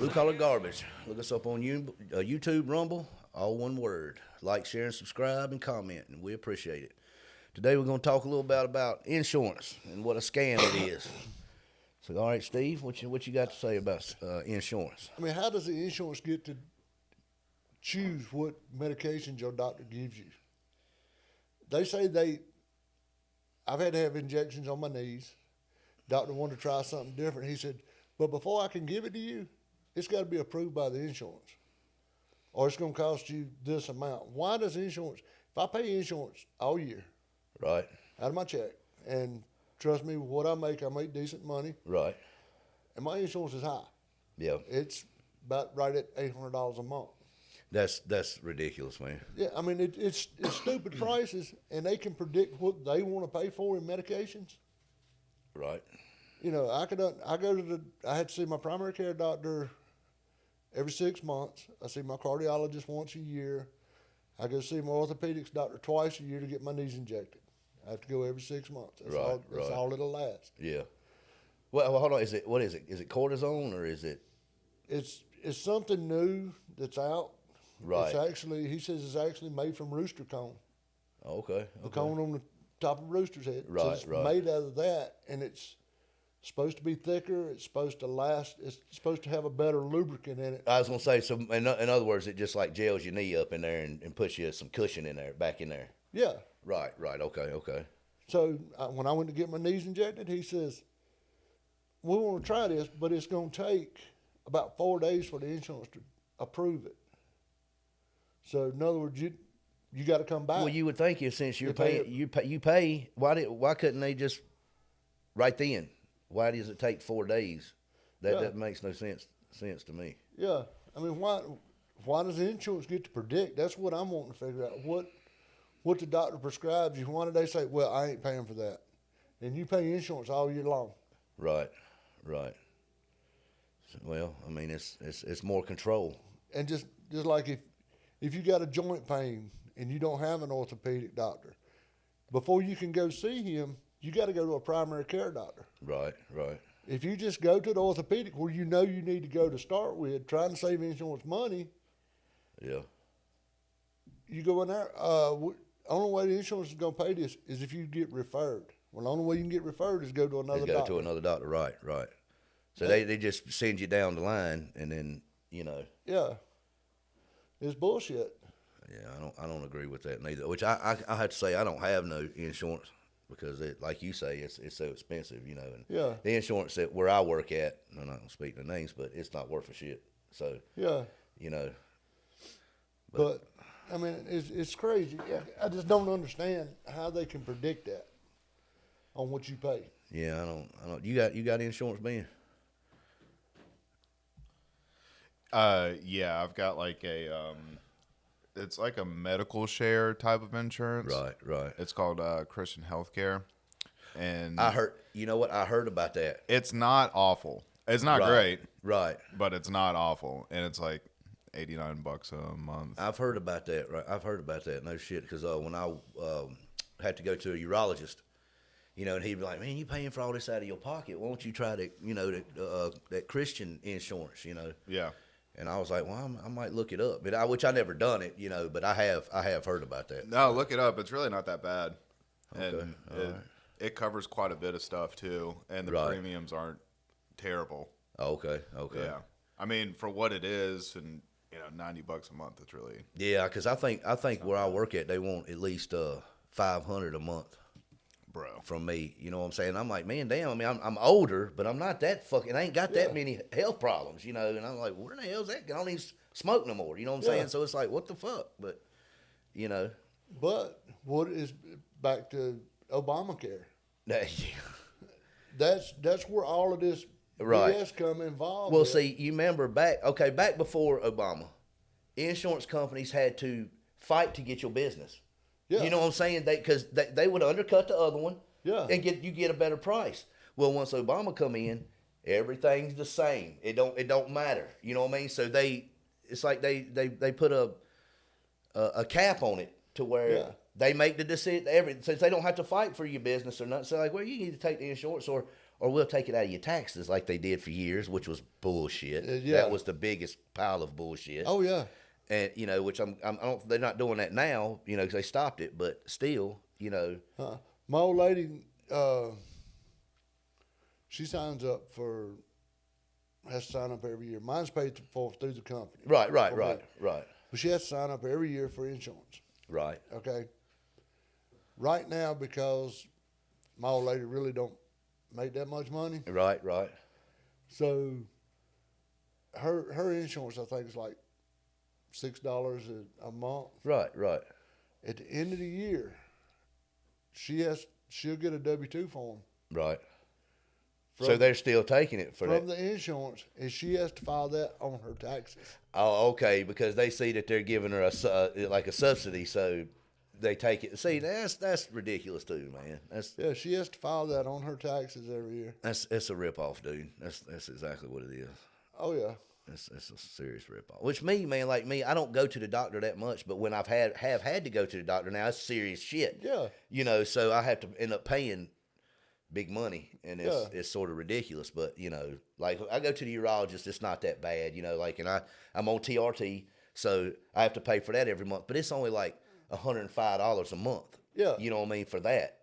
Blue Collar Garbage. Look us up on YouTube, Rumble, all one word. Like, share, and subscribe, and comment, and we appreciate it. Today we're going to talk a little bit about insurance and what a scam it is. So, all right, Steve, what you got to say about insurance? I mean, how does the insurance get to choose what medications your doctor gives you? They say I've had to have injections on my knees. Doctor wanted to try something different. He said, but before I can give it to you, it's got to be approved by the insurance, or it's going to cost you this amount. Why does insurance, if I pay insurance all year, Right. out of my check, and trust me, what I make decent money, Right. and my insurance is high. Yeah. It's about right at $800 a month. That's ridiculous, man. Yeah, I mean, it's stupid prices, and they can predict what they want to pay for in medications. Right. You know, I had to see my primary care doctor every 6 months. I see my cardiologist once a year. I go see my orthopedics doctor twice a year to get my knees injected. I have to go every 6 months. That's all it'll last. Yeah. Well, hold on. What is it? Is it cortisone or is it? It's something new that's out. Right. He says it's actually made from rooster cone. Okay. The cone on the top of a rooster's head. Right, So it's made out of that, and it's supposed to be thicker. It's supposed to last. It's supposed to have a better lubricant in it. I was gonna say, so in other words, it just like gels your knee up in there and puts you some cushion in there, back in there. Yeah. Right. Okay. So when I went to get my knees injected, he says, we want to try this, but it's going to take about 4 days for the insurance to approve it. So in other words, you got to come back. Well, you would think since you're paying, you pay. Why couldn't they just right then? Why does it take 4 days? That makes no sense to me. Yeah, I mean, why does the insurance get to predict? That's what I'm wanting to figure out. What the doctor prescribes you. Why do they say, well, I ain't paying for that? And you pay insurance all year long. Right. Well, I mean, it's more control. And just like if you got a joint pain and you don't have an orthopedic doctor, before you can go see him, you got to go to a primary care doctor. Right. If you just go to the orthopedic where you know you need to go to start with, trying to save insurance money, yeah, you go in there. Only way the insurance is going to pay this is if you get referred. Well, the only way you can get referred is go to another doctor. Go to another doctor, right. So they just send you down the line, and then, you know. Yeah. It's bullshit. Yeah, I don't agree with that neither. Which I have to say, I don't have no insurance because like you say, it's so expensive, you know. And yeah. The insurance that where I work at, I'm not gonna speak the names, but it's not worth a shit. So yeah, you know. But I mean, it's crazy. I just don't understand how they can predict that on what you pay. Yeah, I don't. You got insurance, Ben? Yeah, I've got like it's like a medical share type of insurance. Right. It's called Christian Healthcare, and I heard. You know what? I heard about that. It's not awful. It's not great. Right. But it's not awful, and it's like $89 a month. I've heard about that. Right. I've heard about that. No shit. Because when I had to go to a urologist, you know, and he'd be like, "Man, you paying for all this out of your pocket? Why don't you try to, you know, that Christian insurance, you know?" Yeah. And I was like, "Well, I might look it up," which I never done it, you know, but I have heard about that. No, look it up. It's really not that bad, Okay. and it covers quite a bit of stuff too, and the premiums aren't terrible. Okay. Yeah, I mean, for what it is, and $90 a month, it's really because I think where I work at, they want at least $500 a month. Bro, from me, you know what I'm saying? I'm like, man, damn. I mean, I'm older, but I'm not that fucking. I ain't got that many health problems, you know. And I'm like, where the hell's that? I don't even smoke no more. You know what I'm saying? So it's like, what the fuck? But you know. But what is back to Obamacare? Yeah. That's where all of this BS come involved. Well, see, you remember back before Obama, insurance companies had to fight to get your business. Yeah. You know what I'm saying? Because they would undercut the other one, and get a better price. Well, once Obama come in, everything's the same. It don't matter. You know what I mean? So it's like they put a cap on it to where they make the decision. Since they don't have to fight for your business or nothing. So like, well, you need to take the insurance, or or we'll take it out of your taxes like they did for years, which was bullshit. That was the biggest pile of bullshit. Oh yeah. And which they're not doing that now, because they stopped it, but still, My old lady, she signs up has to sign up every year. Mine's paid for through the company. Right. But she has to sign up every year for insurance. Right. Okay. Right now, because my old lady really don't make that much money. Right. So her insurance, I think, is like $6 a month. Right. At the end of the year, she'll get a W-2 form. Right. So they're still taking it from the insurance, and she has to file that on her taxes. Oh, okay, because they see that they're giving her a subsidy, so they take it. See, that's ridiculous too, man. She has to file that on her taxes every year. It's a ripoff, dude. That's exactly what it is. Oh yeah. It's a serious ripoff. Which man, I don't go to the doctor that much, but when I've had to go to the doctor now, it's serious shit. Yeah. So I have to end up paying big money, and it's sort of ridiculous. But like I go to the urologist, it's not that bad. And I'm on TRT, so I have to pay for that every month. But it's only like $105 a month. Yeah. You know what I mean for that.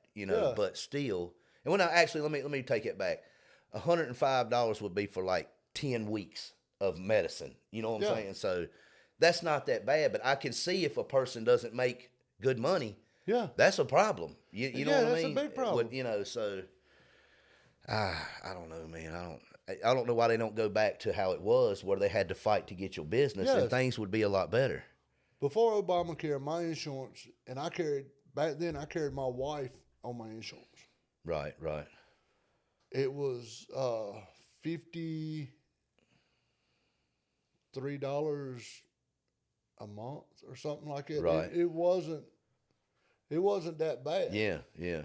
But still, and when let me take it back. $105 would be for like 10 weeks of medicine. You know what I'm saying? So that's not that bad. But I can see if a person doesn't make good money. Yeah. That's a problem. You know what I mean? That's a big problem. So I don't know, man. I don't know why they don't go back to how it was, where they had to fight to get your business, and things would be a lot better. Before Obamacare, my insurance, and I carried my wife on my insurance. Right. It was $53 a month or something like that. Right. It wasn't that bad. Yeah.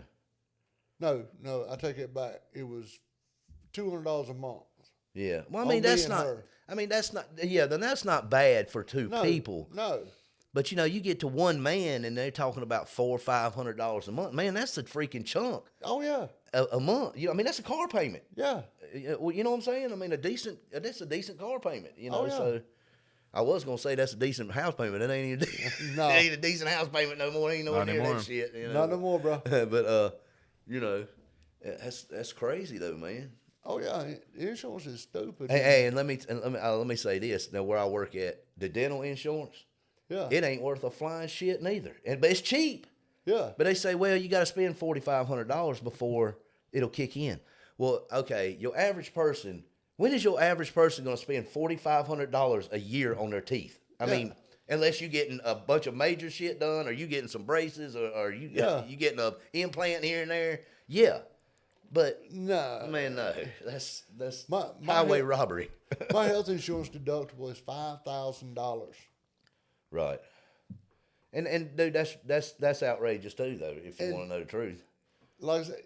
No, I take it back. It was $200 a month. Yeah. Well, that's not. Then that's not bad for two people. No. But you get to one man and they're talking about $400 or $500 a month. Man, that's a freaking chunk. Oh yeah. A month. That's a car payment. Yeah. Well, you know what I'm saying? That's a decent car payment. Oh, yeah. So I was gonna say that's a decent house payment. It ain't even no. It ain't a decent house payment no more. It ain't nowhere near that shit. Not no more, bro. But that's crazy though, man. Oh yeah, insurance is stupid. Hey, and let me say this. Now, where I work at, the dental insurance, it ain't worth a flying shit neither. But it's cheap. Yeah. But they say, well, you got to spend $4,500 before it'll kick in. Well, okay, your average person. When is your average person going to spend $4,500 a year on their teeth? I mean, unless you're getting a bunch of major shit done, or you getting some braces, or you getting an implant here and there. Yeah. But no, man, no, that's my highway robbery. My health insurance deductible is $5,000. Right. And dude, that's outrageous too, though. If you want to know the truth. Like I say,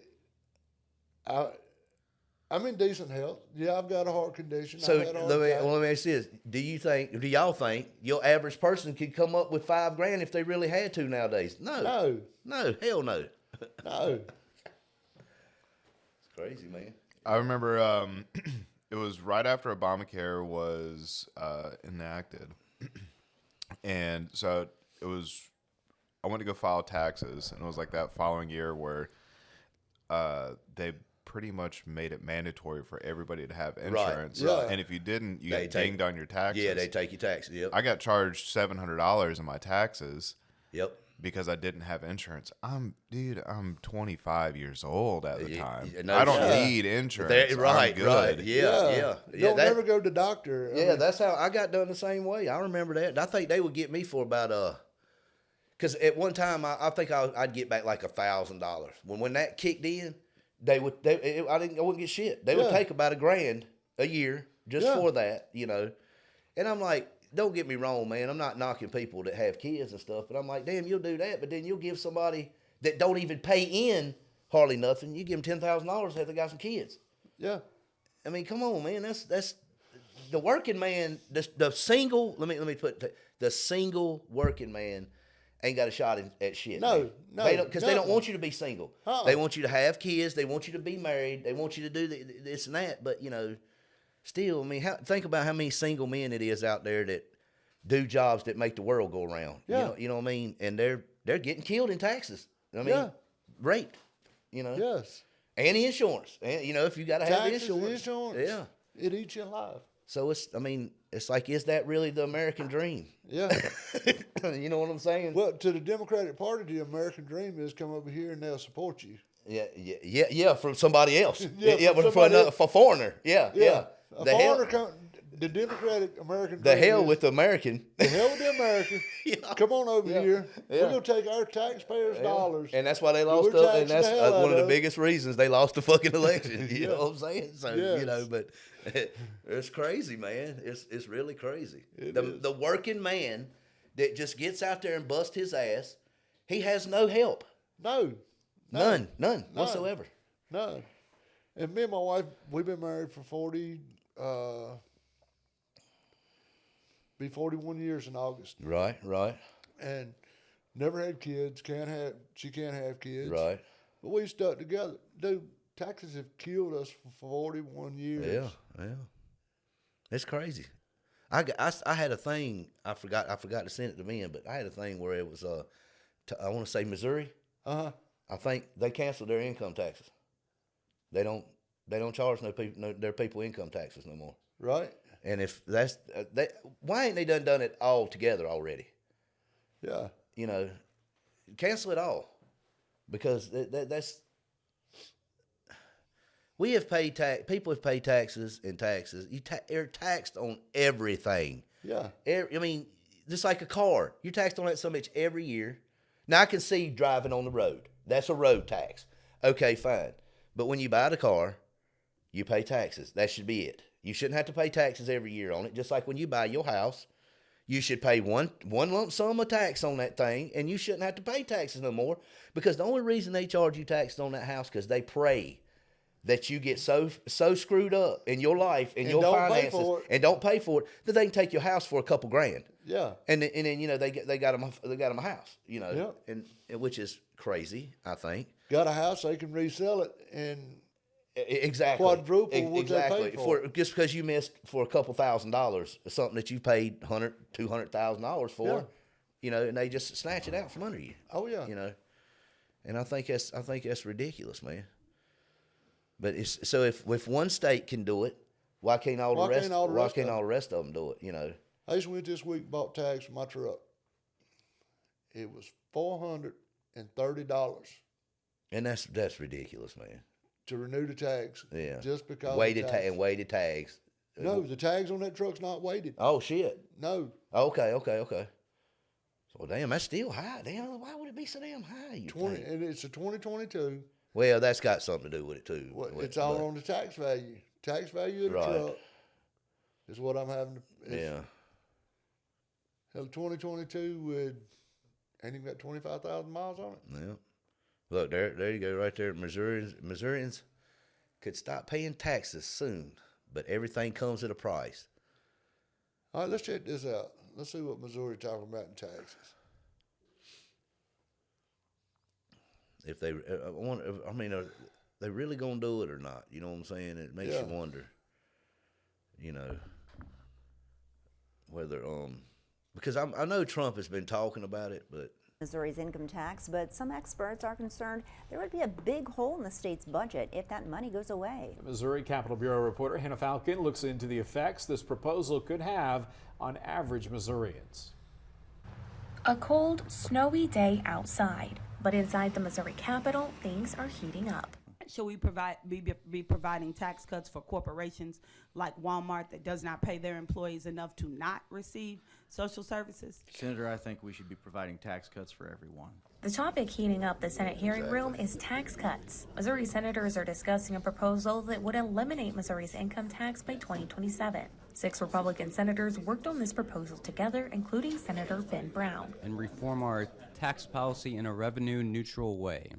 I'm in decent health. Yeah, I've got a heart condition. So let me ask you this: do y'all think your average person could come up with $5,000 if they really had to nowadays? No, hell no. No. Crazy, man. I remember it was right after Obamacare was enacted. And so it was, I went to go file taxes, and it was like that following year where they pretty much made it mandatory for everybody to have insurance. Right. Yeah. And if you didn't, you got dinged on your taxes. Yeah, they take your taxes. Yep. I got charged $700 in my taxes. Yep. Because I didn't have insurance. I'm 25 years old at the time. No, I don't need insurance. Right, I'm good. right. Yeah. Don't ever go to the doctor. That's how I got done the same way. I remember that. And I think they would get me for about because at one time I think I'd get back like $1,000. When that kicked in, I wouldn't get shit. They would take about $1,000 a year just for that, And I'm like, don't get me wrong, man. I'm not knocking people that have kids and stuff, but I'm like, damn, you'll do that, but then you'll give somebody that don't even pay in hardly nothing. You give them $10,000 if they got some kids. Yeah. I mean, come on, man. That's the working man. The single. Let me put the single working man ain't got a shot at shit. No, because they don't want you to be single. They want you to have kids. They want you to be married. They want you to do this and that. But still, I mean, think about how many single men it is out there that do jobs that make the world go around. Yeah. You know what I mean? And they're getting killed in taxes. I mean, raped. Yes. And insurance. And if you got to have insurance. Yeah. It eats you alive. So it's like, is that really the American dream? Yeah. You know what I'm saying? Well, to the Democratic Party, the American dream is come over here and they'll support you. Yeah, from somebody else. For a foreigner. Yeah. The Democratic American. The hell with the American. The hell with the American. Come on over here. Yeah. We're gonna take our taxpayers' dollars. And that's why they lost. And that's one of the biggest reasons they lost the fucking election. You know what I'm saying? So but it's crazy, man. It's really crazy. The working man that just gets out there and busts his ass, he has no help. None whatsoever. None. And me and my wife, we've been married for be 41 years in August. Right. And never had kids. She can't have kids. Right. But we stuck together. Dude, taxes have killed us for 41 years. Yeah. It's crazy. I had a thing. I forgot to send it to men, but I had a thing where it was I want to say Missouri. I think they canceled their income taxes. They don't charge their people income taxes no more. Right. And if that's why ain't they done it all together already? Yeah. Cancel it all, because that's we have paid people have paid taxes and taxes. You're taxed on everything. Yeah. I mean, just like a car, you're taxed on that so much every year. Now I can see driving on the road. That's a road tax. Okay, fine. But when you buy the car, you pay taxes. That should be it. You shouldn't have to pay taxes every year on it. Just like when you buy your house, you should pay one lump sum of tax on that thing, and you shouldn't have to pay taxes no more, because the only reason they charge you taxes on that house because they pray that you get so screwed up in your life and your finances and don't pay for it that they can take your house for a couple grand. Yeah. And then they got them a house, and which is crazy, I think. Got a house, they can resell it and exactly quadruple what they paid for. Just because you missed for a couple $1,000s, something that you paid $200,000 for, and they just snatch it out from under you. Oh yeah. And I think that's ridiculous, man. But if one state can do it, why can't all the rest of them do it? I just went this week, bought tags for my truck. It was $430. And that's ridiculous, man. To renew the tags. Yeah. Just because weighted tags. No, the tags on that truck's not weighted. Oh shit. No. Okay. So damn, that's still high. Damn, why would it be so damn high? And it's a 2022. Well, that's got something to do with it too. Well, it's all on the tax value. Tax value of the truck is what I'm having to. Yeah. Hell, 2022 ain't even got 25,000 miles on it. Yeah. Look, there you go, right there. Missourians could stop paying taxes soon, but everything comes at a price. All right, let's check this out. Let's see what Missouri talking about in taxes. If they, are they really gonna do it or not? You know what I'm saying? It makes you wonder. Whether because I know Trump has been talking about it, but. Missouri's income tax, but some experts are concerned there would be a big hole in the state's budget if that money goes away. Missouri Capitol Bureau reporter Hannah Falcon looks into the effects this proposal could have on average Missourians. A cold, snowy day outside, but inside the Missouri Capitol, things are heating up. Should we be providing tax cuts for corporations like Walmart that does not pay their employees enough to not receive social services? Senator, I think we should be providing tax cuts for everyone. The topic heating up the Senate hearing room is tax cuts. Missouri senators are discussing a proposal that would eliminate Missouri's income tax by 2027. 6 Republican senators worked on this proposal together, including Senator Ben Brown. And reform our tax policy in a revenue-neutral way,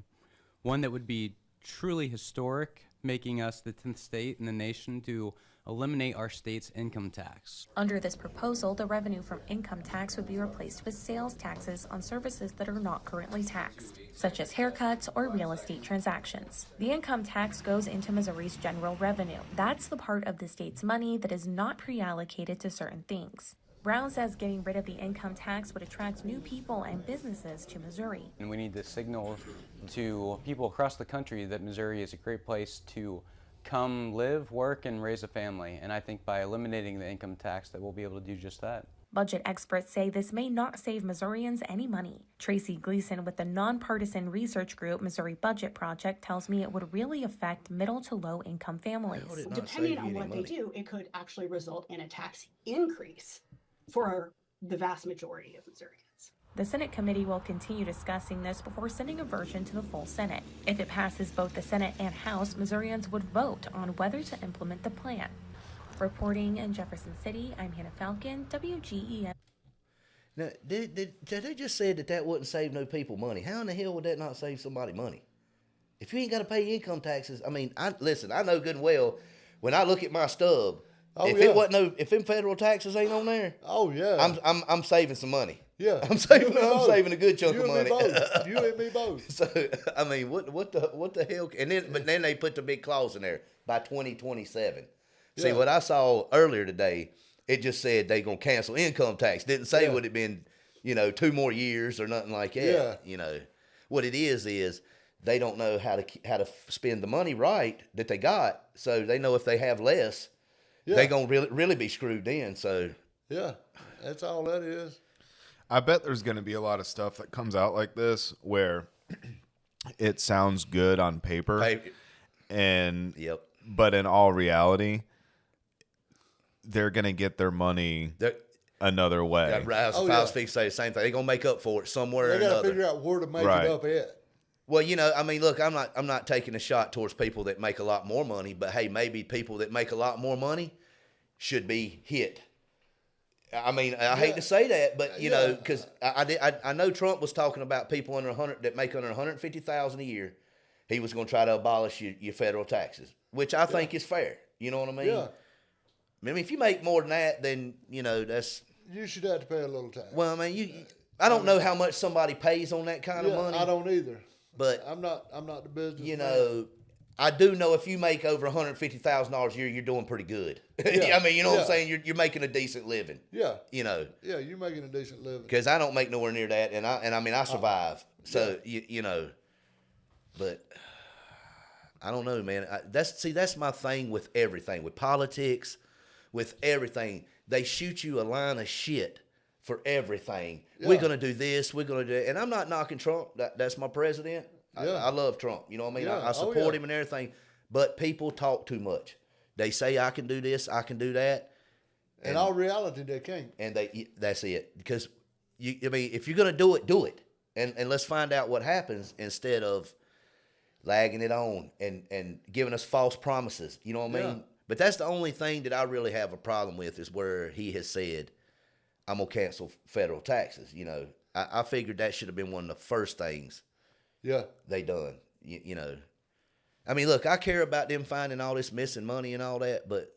one that would be truly historic, making us the 10th state in the nation to eliminate our state's income tax. Under this proposal, the revenue from income tax would be replaced with sales taxes on services that are not currently taxed, such as haircuts or real estate transactions. The income tax goes into Missouri's general revenue. That's the part of the state's money that is not pre-allocated to certain things. Brown says getting rid of the income tax would attract new people and businesses to Missouri. And we need to signal to people across the country that Missouri is a great place to come live, work, and raise a family. And I think by eliminating the income tax that we'll be able to do just that. Budget experts say this may not save Missourians any money. Tracy Gleason with the nonpartisan research group Missouri Budget Project tells me it would really affect middle to low income families. Depending on what they do, it could actually result in a tax increase for the vast majority of Missourians. The Senate committee will continue discussing this before sending a version to the full Senate. If it passes both the Senate and House, Missourians would vote on whether to implement the plan. Reporting in Jefferson City, I'm Hannah Falcon, WGEM. Now, they just said that wouldn't save no people money. How in the hell would that not save somebody money? If you ain't got to pay income taxes, I mean, I know good and well, when I look at my stub, if them federal taxes ain't on there, I'm saving some money. Yeah, I'm saving a good chunk of money. You and me both. So I mean, what the hell? And then they put the big clause in there by 2027. Yeah. See what I saw earlier today? It just said they gonna cancel income tax. Didn't say would it been 2 more years or nothing like that. Yeah. What it is they don't know how to spend the money right that they got. So they know if they have less, they gonna really be screwed in. So yeah, that's all that is. I bet there's going to be a lot of stuff that comes out like this where it sounds good on paper, but in all reality, they're going to get their money another way. Yeah, right. I was fixing to say the same thing. They're going to make up for it somewhere or another. They got to figure out where to make it up at. Well, I mean, look, I'm not taking a shot towards people that make a lot more money, but hey, maybe people that make a lot more money should be hit. I mean, I hate to say that, but because I know Trump was talking about people that make under $150,000 a year. He was going to try to abolish your federal taxes, which I think is fair. You know what I mean? Yeah. I mean, if you make more than that, then that's you should have to pay a little tax. Well, I mean, I don't know how much somebody pays on that kind of money. I don't either. But I'm not the business. I do know if you make over $150,000 a year, you're doing pretty good. I mean, what I'm saying? You're making a decent living. Yeah. Yeah, you're making a decent living. Because I don't make nowhere near that, and I mean I survive. So but I don't know, man. That's my thing with everything, with politics, with everything. They shoot you a line of shit for everything. Yeah. We're gonna do this. We're gonna do that. And I'm not knocking Trump. That's my president. I love Trump. You know what I mean? Yeah. I support him and everything. But people talk too much. They say I can do this, I can do that. In all reality, they can't. And that's it. Because if you're gonna do it. And let's find out what happens instead of lagging it on and giving us false promises. You know what I mean? But that's the only thing that I really have a problem with is where he has said, I'm gonna cancel federal taxes. I figured that should have been one of the first things. Yeah, they done. I mean, look, I care about them finding all this missing money and all that, but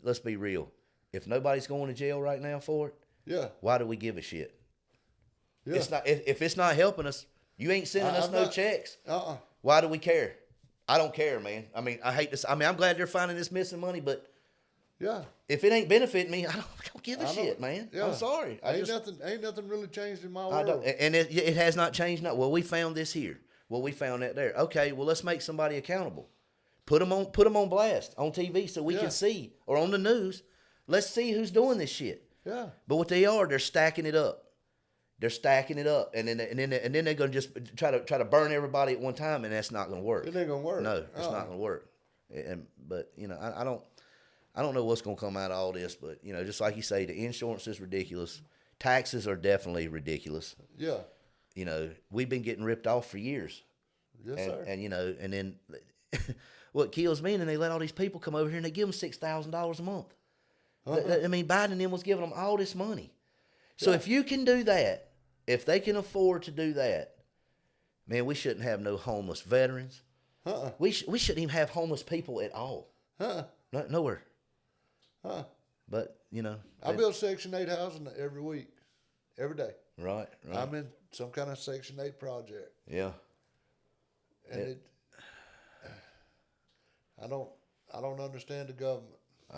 let's be real. If nobody's going to jail right now for it, why do we give a shit? Yeah. It's not if it's not helping us. You ain't sending us no checks. Why do we care? I don't care, man. I mean, I hate this. I mean, I'm glad they're finding this missing money, but if it ain't benefiting me, I don't give a shit, man. Yeah. I'm sorry. Ain't nothing really changed in my world. And it has not changed. Well, we found this here. Well, we found that there. Okay, well, let's make somebody accountable. Put them on blast on TV so we can see, or on the news. Let's see who's doing this shit. Yeah. But what they're stacking it up. They're stacking it up, and then they're gonna just try to burn everybody at one time, and that's not gonna work. It ain't gonna work. No, it's not gonna work. But I don't know what's gonna come out of all this. But just like you say, the insurance is ridiculous. Taxes are definitely ridiculous. Yeah. We've been getting ripped off for years. Yes, sir. And then what kills me, and then they let all these people come over here and they give them $6,000 a month. I mean, Biden and them was giving them all this money. So if you can do that, if they can afford to do that, man, we shouldn't have no homeless veterans. We shouldn't even have homeless people at all. Nowhere. Huh. But, you know. I build Section 8 housing every week, every day. Right. I'm in some kind of Section 8 project. Yeah. And I don't understand the government.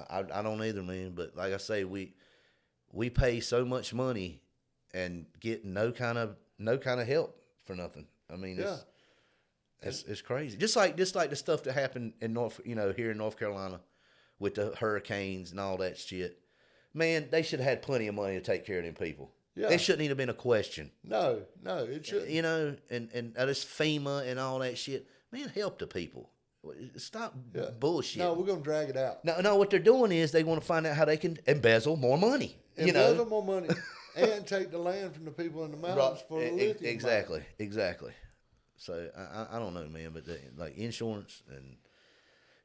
I don't either, man. But like I say, we pay so much money and get no kind of help for nothing. I mean, it's crazy. Just like the stuff that happened in here in North Carolina with the hurricanes and all that shit. Man, they should have had plenty of money to take care of them people. Yeah. It shouldn't even been a question. No, it shouldn't. You know, and this FEMA and all that shit. Man, help the people. Stop bullshit. No, we're going to drag it out. No, what they're doing is they want to find out how they can embezzle more money. Embezzle more money and take the land from the people in the mountains for the lithium. Exactly. So I don't know, man, but like insurance and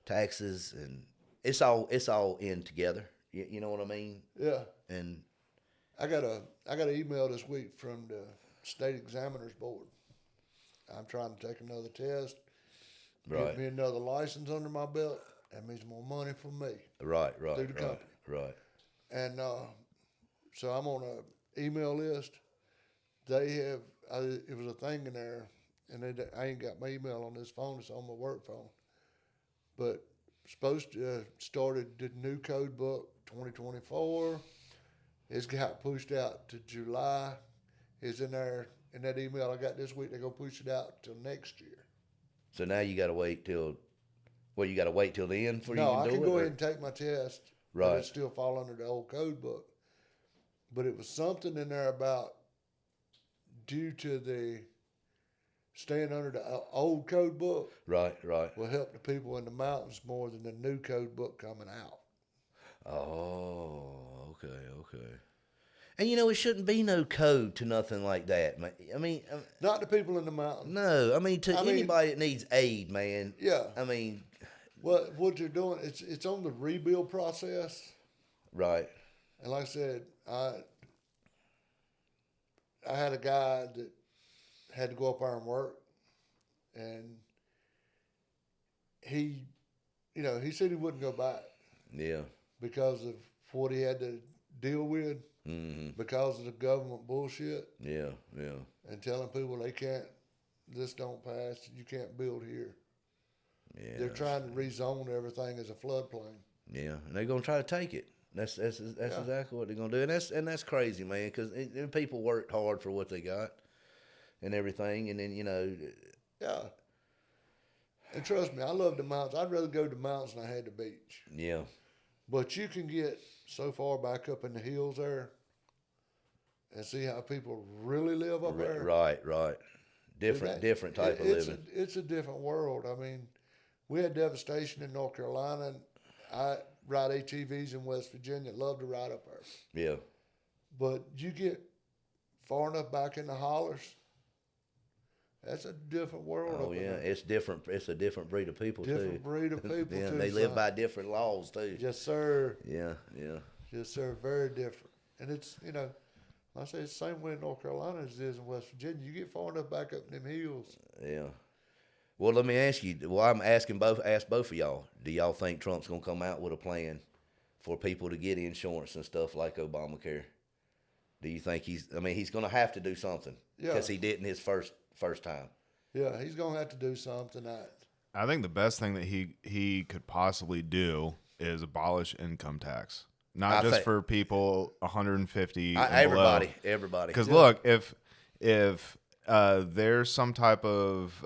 taxes and it's all in together. You know what I mean? Yeah. And I got an email this week from the State Examiners Board. I'm trying to take another test. Right. Give me another license under my belt. That means more money for me. Right. Through the company. Right. And so I'm on an email list. They have it was a thing in there, and I ain't got my email on this phone. It's on my work phone. But supposed to started the new code book 2024. It's got pushed out to July. It's in there in that email I got this week. They're gonna push it out till next year. So now you got to wait till. Well, you got to wait till the end for you to do it. No, I can go ahead and take my test. Right. But it still fall under the old code book. But it was something in there about due to the staying under the old code book. Right. Will help the people in the mountains more than the new code book coming out. Oh, okay. And it shouldn't be no code to nothing like that, man. I mean, not the people in the mountains. No, I mean anybody that needs aid, man. Yeah. I mean, what you're doing, it's on the rebuild process. Right. And like I said, I had a guy that had to go up there and work, and he said he wouldn't go back. Yeah. Because of what he had to deal with. Mm-hmm. Because of the government bullshit. Yeah. And telling people this don't pass, you can't build here. Yeah. They're trying to rezone everything as a floodplain. Yeah, and they're gonna try to take it. That's exactly what they're gonna do, and that's crazy, man. Because people worked hard for what they got, and everything, and then Yeah. And trust me, I love the mountains. I'd rather go to the mountains than I had the beach. Yeah. But you can get so far back up in the hills there and see how people really live up there. Right. Different type of living. It's a different world. I mean, we had devastation in North Carolina, and I ride ATVs in West Virginia. Love to ride up there. Yeah. But you get far enough back in the hollers, that's a different world. Oh yeah, there. it's different. It's a different breed of people Different breed of people yeah, too. they live by different laws too. Yes, sir. Yeah. Yes, sir. Very different. And it's I say it's the same way in North Carolina as it is in West Virginia. You get far enough back up in them hills. Yeah. Well, let me ask you. Well, I'm ask both of y'all. Do y'all think Trump's gonna come out with a plan for people to get insurance and stuff like Obamacare? Do you think he's gonna have to do something? Yeah. Because he didn't his first time. Yeah, he's gonna have to do something. I think the best thing that he could possibly do is abolish income tax, not just for people 150. Everybody. Because look, if there's some type of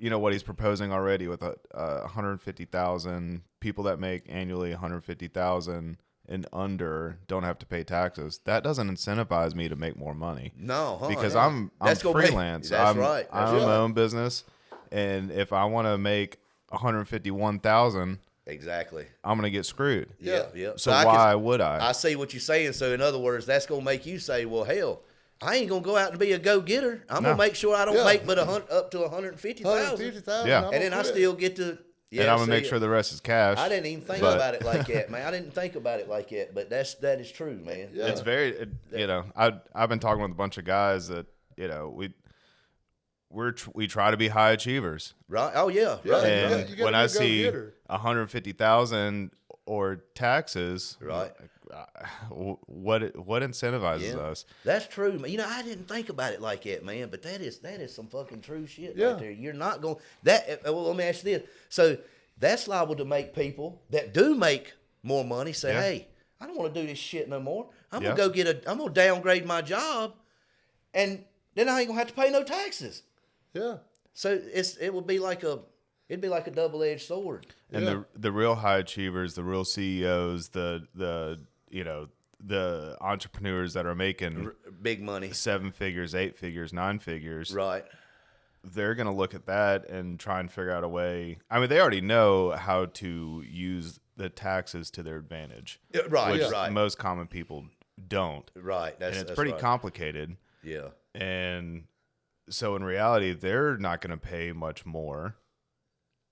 what he's proposing already with 150,000 people that make annually 150,000 and under don't have to pay taxes. That doesn't incentivize me to make more money. No, because I'm freelance. That's right. I own my own business, and if I want to make 151,000, exactly, I'm gonna get screwed. Yeah. So why would I? I see what you're saying. So in other words, that's gonna make you say, well, hell, I ain't gonna go out and be a go-getter. I'm gonna make sure I don't make but up to 150,000. Yeah, and then I still get to. Yeah, and I'm gonna make sure the rest is cash. I didn't even think about it like that, man. I didn't think about it like that, but that is true, man. Yeah. It's very, I've been talking with a bunch of guys that we try to be high achievers, right? Oh yeah, right. And when I see 150,000 or taxes. Right. What incentivizes us? That's true, man. You know, I didn't think about it like that, man. But that is some fucking true shit right there. You're not going that. Well, let me ask you this. So that's liable to make people that do make more money say, "Hey, I don't want to do this shit no more. I'm gonna go I'm gonna downgrade my job, and then I ain't gonna have to pay no taxes." Yeah. So it'd be like a double-edged sword. And the real high achievers, the real CEOs, the entrepreneurs that are making big money, 7 figures, 8 figures, 9 figures, right? They're gonna look at that and try and figure out a way. I mean, they already know how to use the taxes to their advantage, right? Which right. most common people don't, right? It's pretty complicated. Yeah, and so in reality, they're not going to pay much more.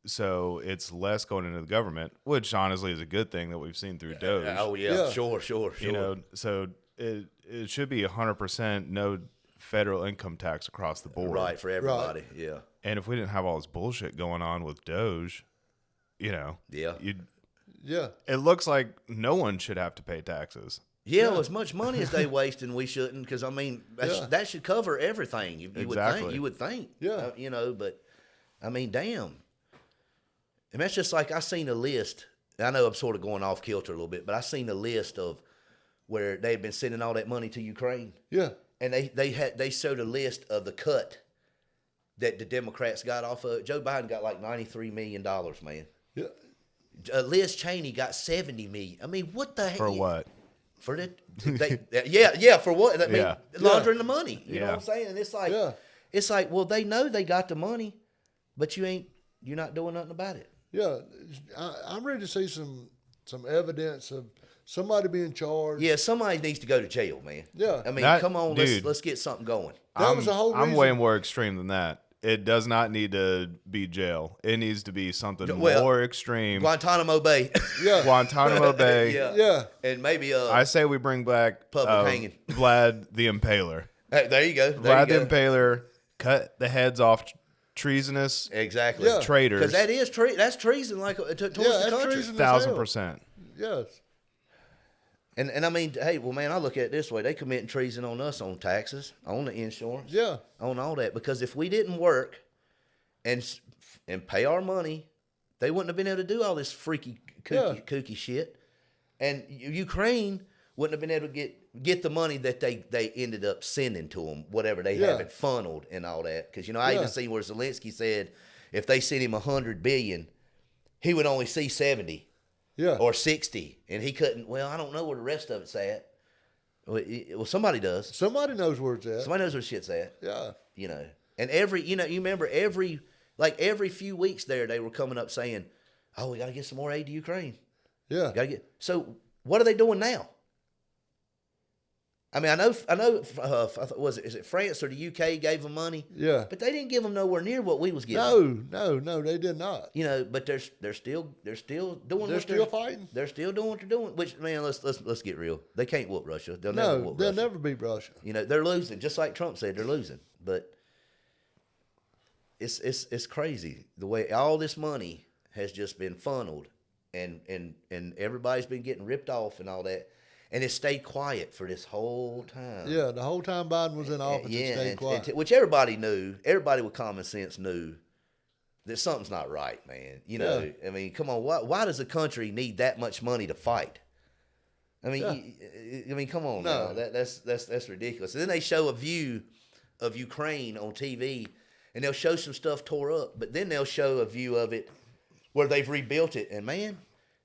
So it's less going into the government, which honestly is a good thing that we've seen through Doge. Oh yeah, sure. You know, so it should be 100% no federal income tax across the board, right, for everybody. Right. Yeah. And if we didn't have all this bullshit going on with Doge, you know, it looks like no one should have to pay taxes. Yeah, well, as much money as they waste, and we shouldn't, because I mean that should cover everything. You would think. Yeah. You know, but I mean, damn. And that's just like I seen a list. I know I'm sort of going off kilter a little bit, but I seen a list of where they had been sending all that money to Ukraine. Yeah. And they showed a list of the cut that the Democrats got off of. Joe Biden got like $93 million, man. Yeah. Liz Cheney got $70 million. I mean, what the heck? For what? For that, for what? I mean, laundering the money. You know what I'm saying? And it's like, well, they know they got the money, but you're not doing nothing about it. Yeah, I'm ready to see some evidence of somebody being charged. Yeah, somebody needs to go to jail, man. Yeah, I mean, come on, let's get something going. That was the whole reason. I'm way more extreme than that. It does not need to be jail. It needs to be something more extreme. Guantanamo Bay. Yeah. Guantanamo Bay. Yeah. And maybe I say we bring back public hanging. Vlad the Impaler. Hey, there you go. Vlad the Impaler cut the heads off treasonous traitors. Because that's treason towards the country. 1,000%. Yes. And I mean, hey, well, man, I look at it this way. They committing treason on us on taxes, on the insurance, on all that. Because if we didn't work and pay our money, they wouldn't have been able to do all this freaky, kooky shit. And Ukraine wouldn't have been able to get the money that they ended up sending to them, whatever they have it funneled and all that. Because, I even seen where Zelensky said if they sent him $100 billion, he would only see 70. Yeah. Or 60, and he couldn't. Well, I don't know where the rest of it's at. Well, somebody does. Somebody knows where it's at. Somebody knows where shit's at. Yeah. And you remember every few weeks there, they were coming up saying, "Oh, we got to get some more aid to Ukraine." Yeah. So what are they doing now? I mean, I know. Is it France or the UK gave them money? Yeah. But they didn't give them nowhere near what we was giving. No, they did not. But they're still doing. They're still fighting. They're still doing what they're doing. Which, man, let's get real. They can't whoop Russia. They'll never beat Russia. They're losing, just like Trump said. They're losing, but it's crazy the way all this money has just been funneled, and everybody's been getting ripped off and all that. And it stayed quiet for this whole time. Yeah, the whole time Biden was in office, it stayed quiet. Which everybody knew. Everybody with common sense knew that something's not right, man. I mean, come on. Why does a country need that much money to fight? I mean, come on now. That's ridiculous. And then they show a view of Ukraine on TV, and they'll show some stuff tore up, but then they'll show a view of it where they've rebuilt it. And, man,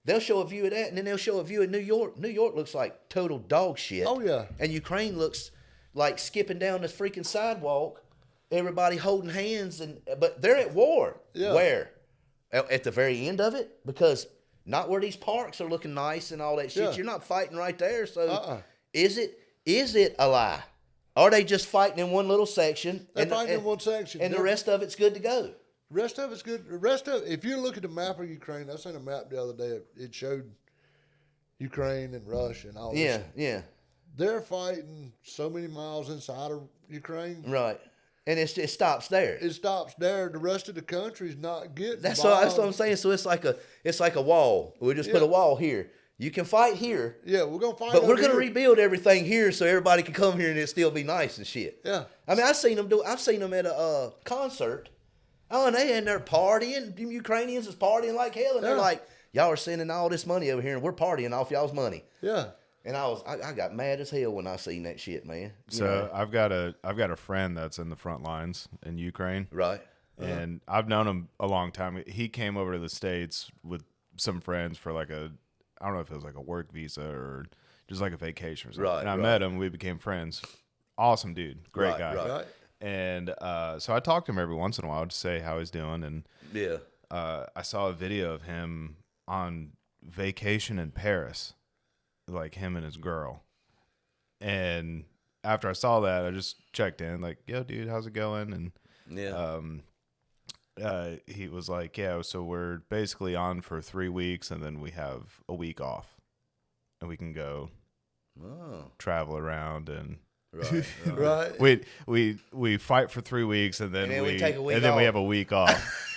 they'll show a view of that, and then they'll show a view of New York. New York looks like total dog shit. Oh, yeah. And Ukraine looks like skipping down this freaking sidewalk, everybody holding hands, but they're at war. Yeah. Where? At the very end of it? Because not where these parks are looking nice and all that shit. Yeah. You're not fighting right there. So is it a lie? Are they just fighting in one little section? They're fighting in one section. And the rest of it's good to go? Rest of it's good. If you look at the map of Ukraine, I seen a map the other day. It showed Ukraine and Russia and all this. Yeah. They're fighting so many miles inside of Ukraine. Right. And it stops there. It stops there. The rest of the country's not getting. That's what I'm saying. So it's like a wall. We just put a wall here. You can fight here. Yeah, we're gonna fight. But we're gonna rebuild everything here so everybody can come here and it still be nice and shit. Yeah. I mean, I've seen them at a concert. Oh, and they in there partying. The Ukrainians is partying like hell, and they're like, "Y'all are sending all this money over here, and we're partying off y'all's money." Yeah. And I got mad as hell when I seen that shit, man. I've got a friend that's in the front lines in Ukraine. Right. And I've known him a long time. He came over to the States with some friends for like I don't know if it was like a work visa or just like a vacation or something. Right. And I met him. We became friends. Awesome dude. Great guy. Right. And so I talk to him every once in a while to say how he's doing. And Yeah. I saw a video of him on vacation in Paris, like him and his girl. And after I saw that, I just checked in, like, "Yo, dude, how's it going?" And he was like, "Yeah, so we're basically on for 3 weeks, and then we have a week off, and we can go travel around and." Right. We fight for 3 weeks, and then we take a week and then off. we have a week off.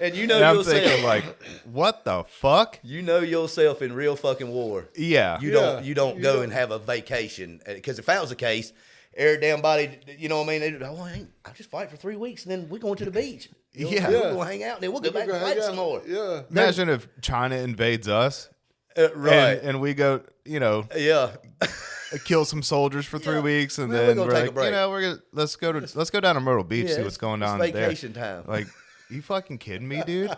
And And I'm thinking, like, what the fuck? You know yourself in real fucking war. Yeah. You don't go and have a vacation, because if that was the case, every damn body, you know what I mean? I just fight for 3 weeks and then we're going to the beach. Yeah. We're going to hang out and then we'll go back and fight some more. Yeah. Imagine if China invades us, Right. and we go, Yeah. kill some soldiers for 3 weeks, and Well, we're then gonna we're take a like, break. let's go down to Myrtle Beach, see what's going on it's there. vacation time. Like, you fucking kidding me, dude?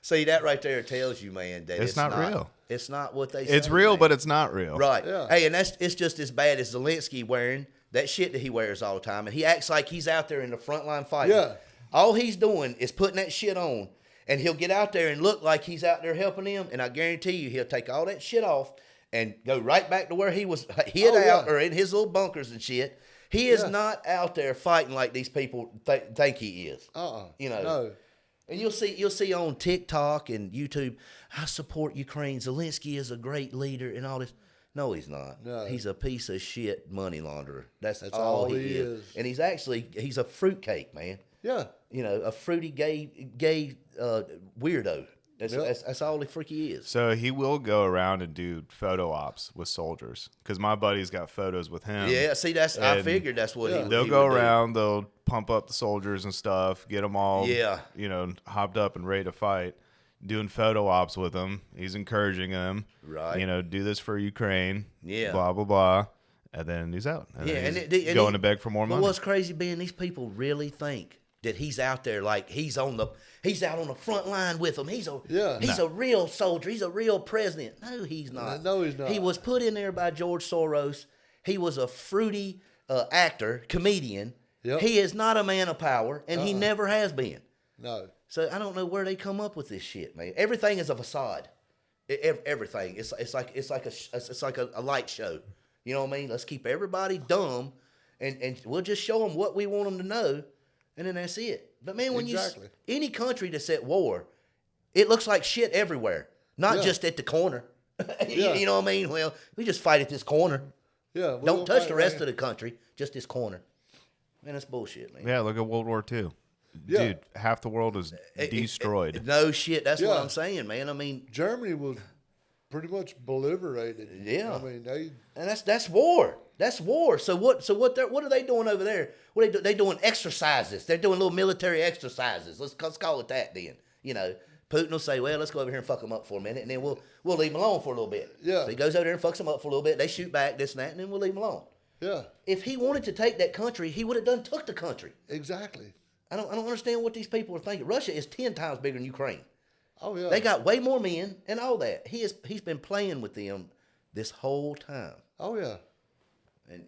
See, that right there tells you, man, that It's not real. It's not what they say. It's real, man. but it's not real. Right. Yeah. Hey, and it's just as bad as Zelensky wearing that shit that he wears all the time. And he acts like he's out there in the front line fighting. Yeah. All he's doing is putting that shit on. And he'll get out there and look like he's out there helping them. And I guarantee you, he'll take all that shit off and go right back to where he was hid out or in his little bunkers and shit. He is not out there fighting like these people think he is. You know. No. And you'll see on TikTok and YouTube, I support Ukraine. Zelensky is a great leader and all this. No, he's not. No. He's a piece of shit money launderer. That's all he he is. And he's a fruitcake, man. Yeah. You know, a fruity gay weirdo. That's all he freaky is. So he will go around and do photo ops with soldiers, because my buddy's got photos with him. Yeah, see, I figured that's what they'll he go would do. around, they'll pump up the soldiers and stuff, get them all, Yeah. hopped up and ready to fight, doing photo ops with them. He's encouraging them, Right. Do this for Ukraine, Yeah. blah, blah, blah. And then he's out. And then he's and going to beg for more money. But what's crazy being these people really think that he's out there like he's out on the front line with them. He's a real soldier. He's a real president. No, he's not. No, he's not. He was put in there by George Soros. He was a fruity actor, comedian. Yep. He is not a man of power, and he never has been. No. So I don't know where they come up with this shit, man. Everything is a facade. Everything. It's like a light show. You know what I mean? Let's keep everybody dumb, and we'll just show them what we want them to know, and then that's it. But man, when any country that's at war, it looks like shit everywhere, not just at the corner. You know what I mean? Well, we just fight at this corner. Yeah. Don't touch the rest of the country, just this corner. Man, that's bullshit, man. Yeah, look at World War II. Yeah. Dude, half the world is destroyed. No shit. That's what I'm saying, man. I mean, Germany was pretty much obliterated. Yeah. I mean, and that's war. That's war. So what are they doing over there? What they doing exercises. They're doing little military exercises. Let's call it that then. Putin will say, well, let's go over here and fuck them up for a minute, and then we'll leave them alone for a little bit. Yeah. So he goes over there and fucks them up for a little bit. They shoot back, this and that, and then we'll leave them alone. Yeah. If he wanted to take that country, he would have took the country. Exactly. I don't understand what these people are thinking. Russia is 10 times bigger than Ukraine. Oh yeah. They got way more men and all that. He's been playing with them this whole time. Oh yeah. And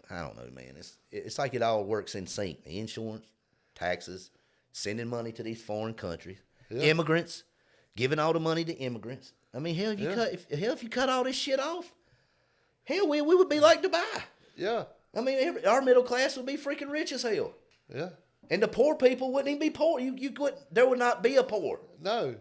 I don't know, man. It's like it all works in sync. The insurance, taxes, sending money to these foreign countries, immigrants, giving all the money to immigrants. I mean, hell, if you cut all this shit off, hell, we would be like Dubai. Yeah. I mean, our middle class would be freaking rich as hell. Yeah. And the poor people wouldn't even be poor. There would not be a poor. No.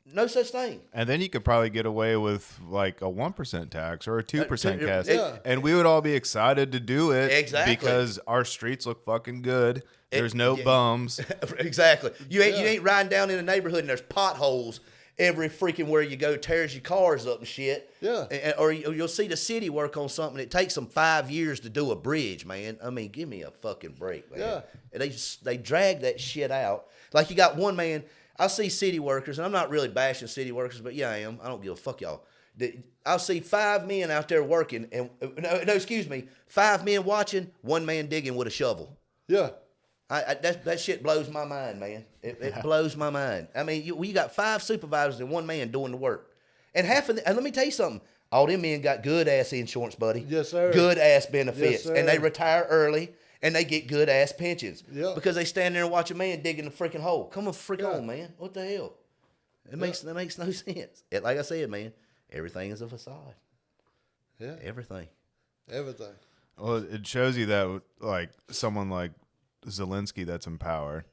No such thing. And then you could probably get away with like a 1% tax or a 2% tax. Yeah. And we would all be excited to do it. Exactly. Because our streets look fucking good. There's no bums. Exactly. You ain't riding down in a neighborhood and there's potholes every freaking where you go, tears your cars up and shit. Yeah. Or you'll see the city work on something. It takes them 5 years to do a bridge, man. I mean, give me a fucking break, man. Yeah. And they drag that shit out. Like you got one man. I see city workers, and I'm not really bashing city workers, but yeah, I am. I don't give a fuck, y'all. I'll see 5 men out there working, and no, excuse me, 5 men watching, 1 man digging with a shovel. Yeah. That shit blows my mind, man. It blows my mind. I mean, you got 5 supervisors and 1 man doing the work, and and let me tell you something. All them men got good ass insurance, buddy. Yes, sir. Good ass benefits, Yes, sir. and they retire early. And they get good ass pensions. Yeah. Because they stand there and watch a man digging the freaking hole. Come on, on, man. What the hell? That makes no sense. Like I said, man, everything is a facade. Yeah. Everything. Well, it shows you that like someone like Zelensky that's in power,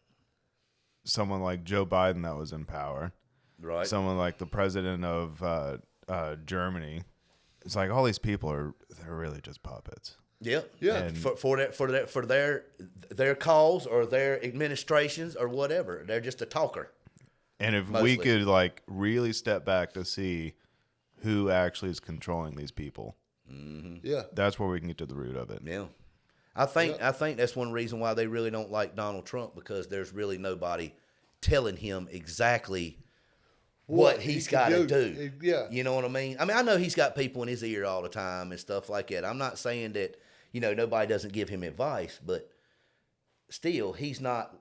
someone like Joe Biden that was in power, right? Someone like the president of Germany. It's like all these people they're really just puppets. Yep. Yeah. And for their cause or their administrations or whatever, they're just a talker. And if mostly. we could like really step back to see who actually is controlling these people, yeah, that's where we can get to the root of it. Yeah. I think that's one reason why they really don't like Donald Trump, because there's really nobody telling him exactly what he's got to do. Yeah. You know what I mean? I mean, I know he's got people in his ear all the time and stuff like that. I'm not saying that, nobody doesn't give him advice, but still, he's not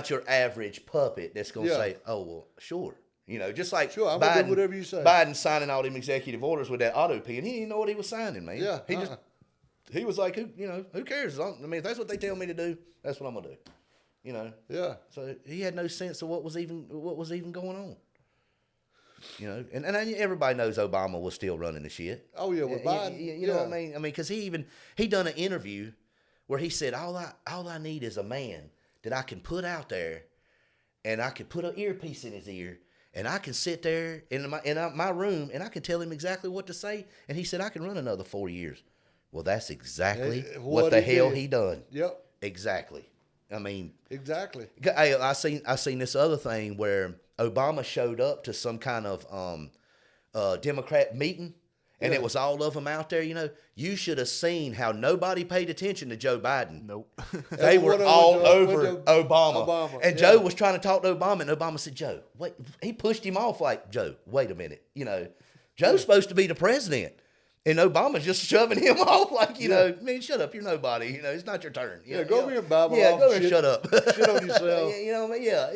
your average puppet that's going to say, oh, well, sure. Just like sure, I'm gonna do whatever you say. Biden signing all them executive orders with that auto pen. He didn't know what he was signing, man. Yeah. He was like, who cares? I mean, if that's what they tell me to do, that's what I'm going to do. Yeah. So he had no sense of what was even going on. And everybody knows Obama was still running the shit. Oh yeah, with Biden. You know what I mean? I mean, because he done an interview where he said, all I need is a man that I can put out there, and I can put an earpiece in his ear, and I can sit there in my room, and I can tell him exactly what to say. And he said, I can run another 4 years. Well, that's exactly what the hell he done. Yep. Exactly. I mean, exactly. Hey, I seen this other thing where Obama showed up to some kind of Democrat meeting, and it was all of them out there. You should have seen how nobody paid attention to Joe Biden. Nope. They were all over Obama. And Joe was trying to talk to Obama, and Obama said, Joe, wait. He pushed him off like, Joe, wait a minute. Joe's supposed to be the president. And Obama's just shoving him off like, man, shut up. You're nobody. It's not your turn. Go over here and Bible Yeah, off go here and shut up. Shit on yourself.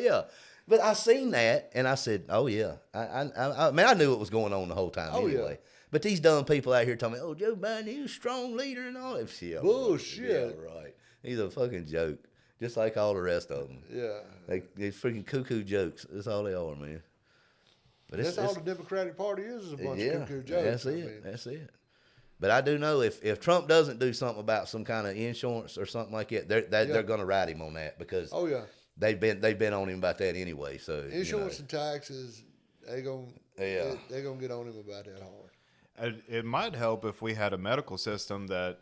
Yeah. But I seen that, and I said, oh, yeah. I mean, I knew what was going on the whole time anyway. Yeah. But these dumb people out here telling me, oh, Joe Biden, he's a strong leader and all that shit. Bullshit. Yeah, right. He's a fucking joke, just like all the rest of them. Yeah. They're freaking cuckoo jokes. That's all they are, man. But that's all the Democratic Party is a bunch of cuckoo jokes. That's it. That's it. But I do know if Trump doesn't do something about some kind of insurance or something like that, they're going to ride him on that, because they've been on him about that anyway. So insurance and taxes, they're gonna get on him about that hard. It might help if we had a medical system that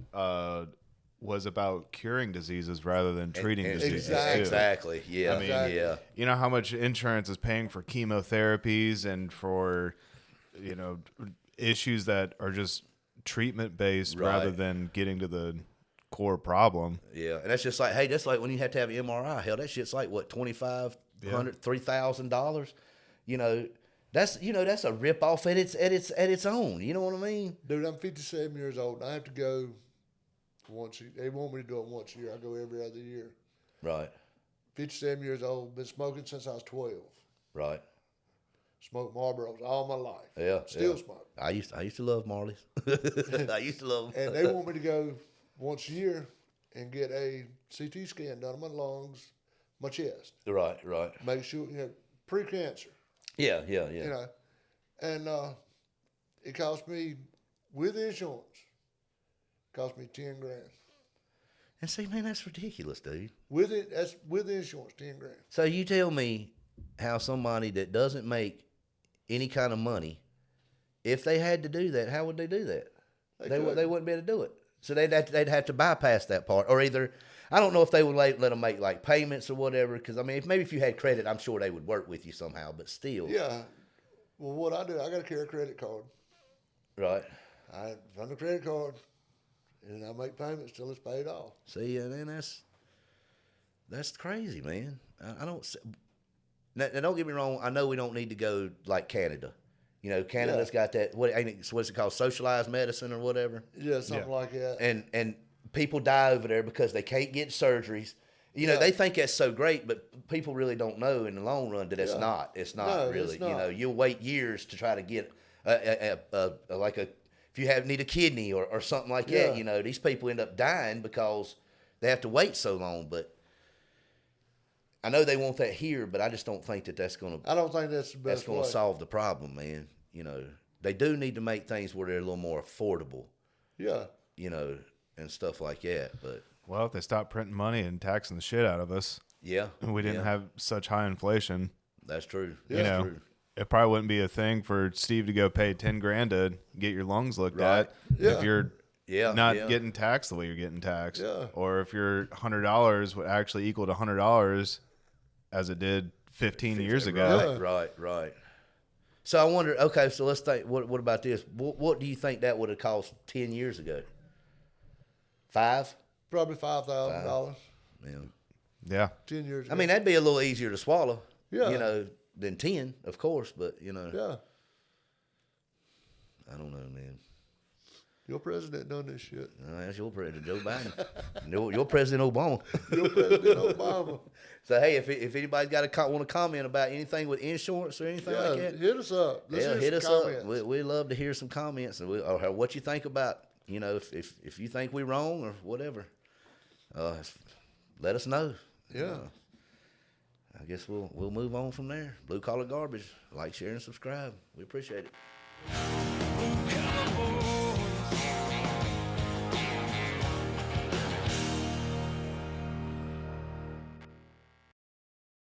was about curing diseases rather than treating diseases. Exactly. Yeah. I mean, you know how much insurance is paying for chemotherapies and for issues that are just treatment based rather than getting to the core problem. Yeah, and that's just like, hey, that's like when you have to have an MRI. Hell, that shit's like what, $2,500, $3,000. That's a rip off at its own. You know what I mean? Dude, I'm 57 years old, and I have to go once. They want me to do it once a year. I go every other year. Right. 57 years old. Been smoking since I was 12. Right. Smoked Marlboros all my life. Yeah. Still smoke. I used to love Marleys. I used to love them. And they want me to go once a year and get a CT scan done on my lungs, my chest. Right. Make sure, pre-cancer. Yeah. And it cost me, with insurance, cost me $10,000. And see, man, that's ridiculous, dude. That's with insurance, $10,000. So you tell me how somebody that doesn't make any kind of money, if they had to do that, how would they do that? They wouldn't be able to do it. So they'd have to bypass that part, or either I don't know if they would let them make like payments or whatever. Because I mean, maybe if you had credit, I'm sure they would work with you somehow. But still, yeah. Well, what I do, I got to carry a credit card. Right. I run the credit card, and I make payments till it's paid off. See, and then that's crazy, man. I don't. Now, don't get me wrong. I know we don't need to go like Canada. You know, Canada's got that. What's it called? Socialized medicine or whatever. Yeah, something like that. And people die over there because they can't get surgeries. You know, they think that's so great, but people really don't know in the long run that it's not. It's not really. It's not. You know, you'll wait years to try to get if you need a kidney or something like that. You know, these people end up dying because they have to wait so long. But I know they want that here, but I just don't think that's going to. I don't think that's the best. That's going to solve the problem, man. You know, they do need to make things where they're a little more affordable. Yeah. You know, and stuff like that. But well, if they stop printing money and taxing the shit out of us, we didn't have such high inflation. That's true. That's true. It probably wouldn't be a thing for Steve to go pay $10,000 to get your lungs looked at if you're not getting taxed the way you're getting taxed. Yeah. Or if your $100 would actually equal to $100 as it did 15 years ago. Right. So I wonder, okay, so let's think, what about this? What do you think that would have cost 10 years ago? $5,000? Probably $5,000. Yeah. 10 years ago. I mean, that'd be a little easier to swallow, you know, than 10, of course, but, you know. Yeah. I don't know, man. Your president done this shit. That's your president, Joe Biden. your President Obama. Your President Obama. So, hey, if anybody's want to comment about anything with insurance or anything like that, hit us up. Hit us up. We'd love to hear some comments or what you think about, you know, if you think we're wrong or whatever. Let us know. Yeah. I guess we'll move on from there. Blue Collar Garbage. Like, share, and subscribe. We appreciate it.